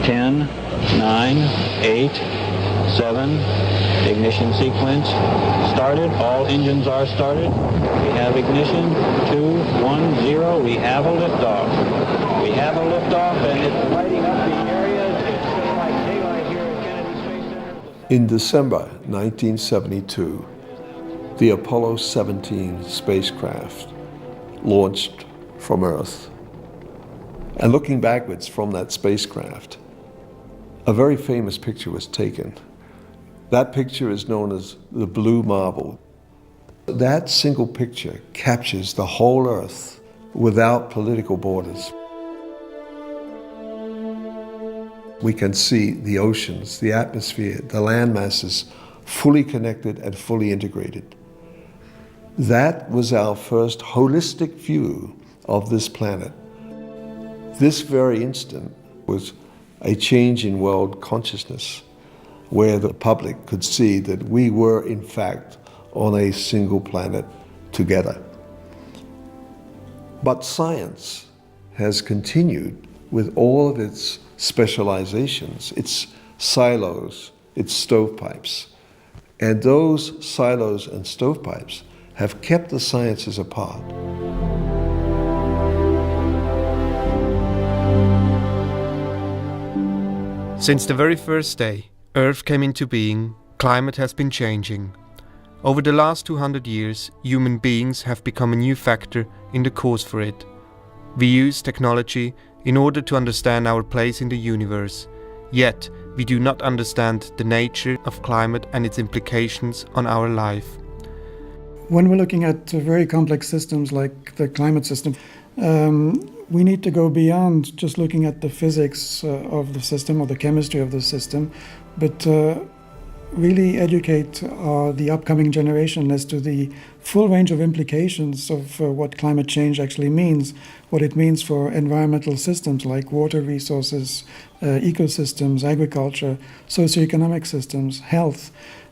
10, 9, 8, 7, ignition sequence started. All engines are started. We have ignition, 2, 1, 0. We have a liftoff. We have a liftoff, and it's lighting up the area. It's like daylight here at Kennedy Space Center. In December 1972, the Apollo 17 spacecraft launched from Earth. And looking backwards from that spacecraft, a very famous picture was taken. That picture is known as the blue marble. That single picture captures the whole Earth without political borders. We can see the oceans, the atmosphere, the land masses fully connected and fully integrated. That was our first holistic view of this planet. This very instant was a change in world consciousness, where the public could see that we were, in fact, on a single planet together. But science has continued with all of its specializations, its silos, its stovepipes. And those silos and stovepipes have kept the sciences apart. Since the very first day Earth came into being, climate has been changing. Over the last 200 years, human beings have become a new factor in the course for it. We use technology in order to understand our place in the universe, yet we do not understand the nature of climate and its implications on our life. When we're looking at very complex systems like the climate system, we need to go beyond just looking at the physics of the system or the chemistry of the system, but really educate the upcoming generation as to the full range of implications of what climate change actually means, what it means for environmental systems like water resources, ecosystems, agriculture, socioeconomic systems, health,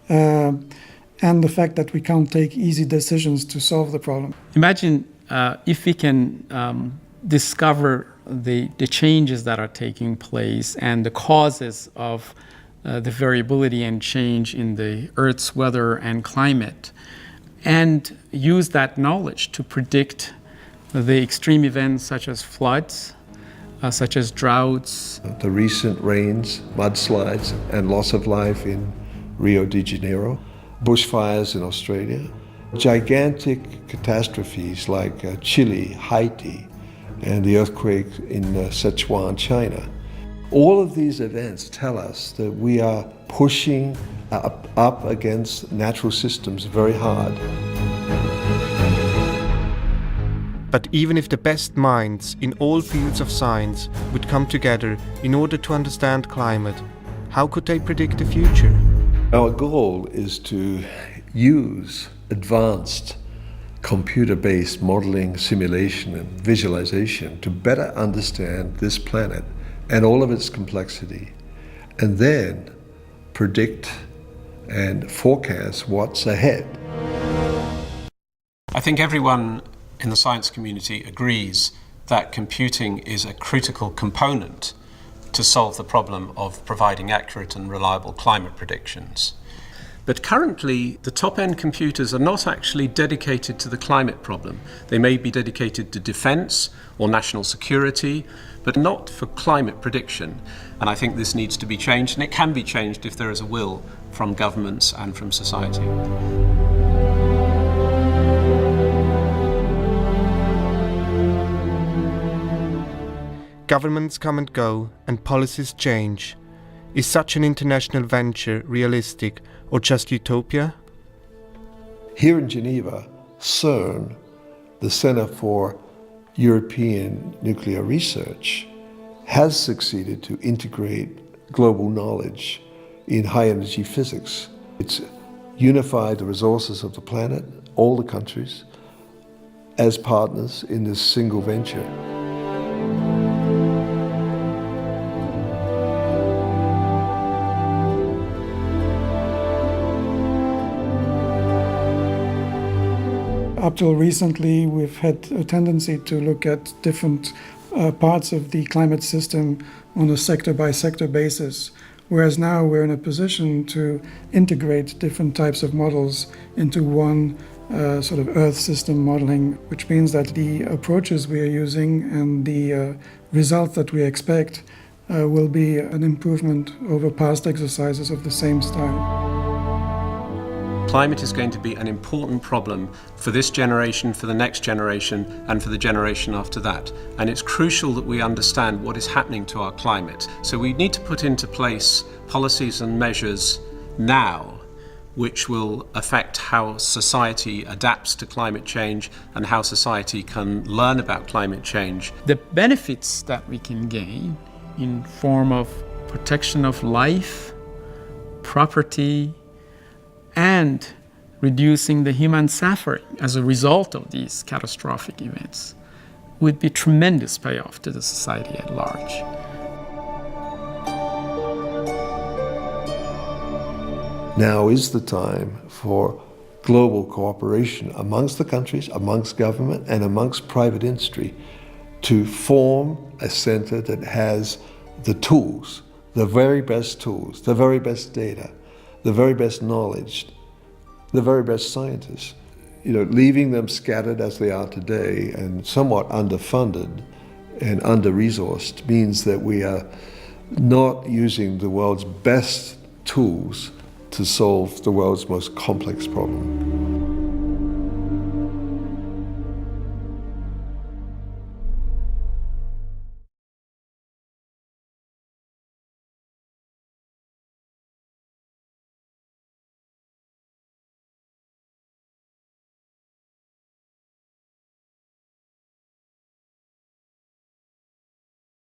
and the fact that we can't take easy decisions to solve the problem. Imagine if we can discover the changes that are taking place and the causes of the variability and change in the Earth's weather and climate, and use that knowledge to predict the extreme events such as floods, such as droughts. The recent rains, mudslides, and loss of life in Rio de Janeiro, bushfires in Australia, gigantic catastrophes like Chile, Haiti, and the earthquake in Sichuan, China. All of these events tell us that we are pushing up against natural systems very hard. But even if the best minds in all fields of science would come together in order to understand climate, how could they predict the future? Our goal is to use advanced computer-based modeling, simulation, and visualization to better understand this planet and all of its complexity, and then predict and forecast what's ahead. I think everyone in the science community agrees that computing is a critical component to solve the problem of providing accurate and reliable climate predictions. But currently, the top-end computers are not actually dedicated to the climate problem. They may be dedicated to defense or national security, but not for climate prediction. And I think this needs to be changed, and it can be changed if there is a will from governments and from society. Governments come and go, and policies change. Is such an international venture realistic or just utopia? Here in Geneva, CERN, the Center for European Nuclear Research, has succeeded to integrate global knowledge in high-energy physics. It's unified the resources of the planet, all the countries, as partners in this single venture. Up till recently, we've had a tendency to look at different parts of the climate system on a sector-by-sector basis, whereas now we're in a position to integrate different types of models into one sort of Earth system modeling, which means that the approaches we are using and the results that we expect will be an improvement over past exercises of the same style. Climate is going to be an important problem for this generation, for the next generation, and for the generation after that. And it's crucial that we understand what is happening to our climate. So we need to put into place policies and measures now which will affect how society adapts to climate change and how society can learn about climate change. The benefits that we can gain in form of protection of life, property, and reducing the human suffering as a result of these catastrophic events would be tremendous payoff to the society at large. Now is the time for global cooperation amongst the countries, amongst government, and amongst private industry to form a center that has the tools, the very best tools, the very best data, the very best knowledge, the very best scientists. Leaving them scattered as they are today and somewhat underfunded and under-resourced means that we are not using the world's best tools to solve the world's most complex problem.